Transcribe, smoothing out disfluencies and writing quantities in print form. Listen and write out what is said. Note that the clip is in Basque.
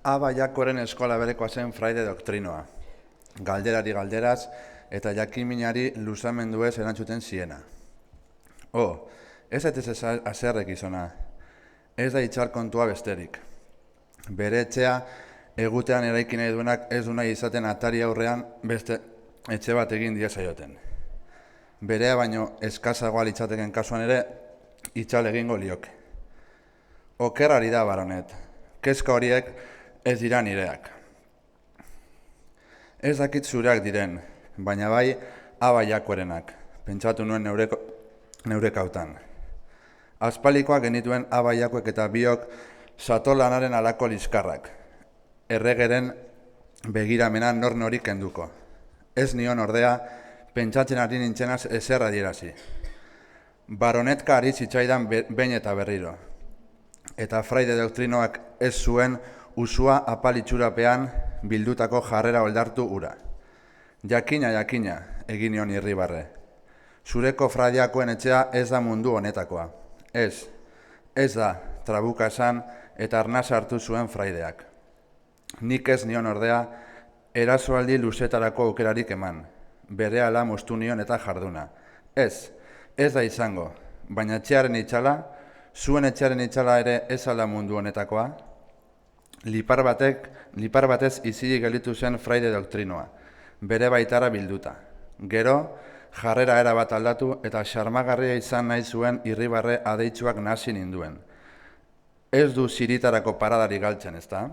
Aba Jakoren eskola berekoa zen fraide doktrinoa. Galderari galderaz eta jakinminari luzamenduez erantzuten ziena. Ez zaitez azerrek izona, ez da itxar kontua besterik. Bere etxea egutean eraiki nahi duenak ez du nahi izaten atari aurrean beste etxe bat egin diezaioten. Berea baino eskazagoa litzateken kasuan ere itxal egingo lioke. Okerrari da, baronet, kezka horiek ez dira nireak. Ez dakit zureak diren, baina bai Aba Jakorenak, pentsatu nuen neure kautan. Aspalikoak genituen Aba Jakoek eta biok satolanaren alako liskarrak. Erregeren begiramena nor nori kenduko. Ez nion ordea, pentsatzen ari nintzenaz ezer adierazi. Baronetka ari zitzaidan behin eta berriro. Eta fraide doktrinoak ez zuen usua apalitxurapean bildutako jarrera oldartu ura. Jakina, egin nion irribarre. Zureko fraideakoen etxea ez da mundu honetakoa. Ez da, trabuka esan eta arnaz hartu zuen fraideak. Nik ez nion ordea, erasoaldi luzetarako aukerarik eman. Berehala moztu nion eta jarduna. Ez da izango, baina etxearen itxala, zuen etxearen itxala ere ez alda mundu honetakoa. Lipar batez izilik gelditu zen fraide doktrinoa, bere baitara bilduta. Gero, jarrera erabat aldatu eta xarmagarria izan nahi zuen irribarre adeitsuak nahasi ninduen. Ez du ziritarako paradari galtzen, ezta?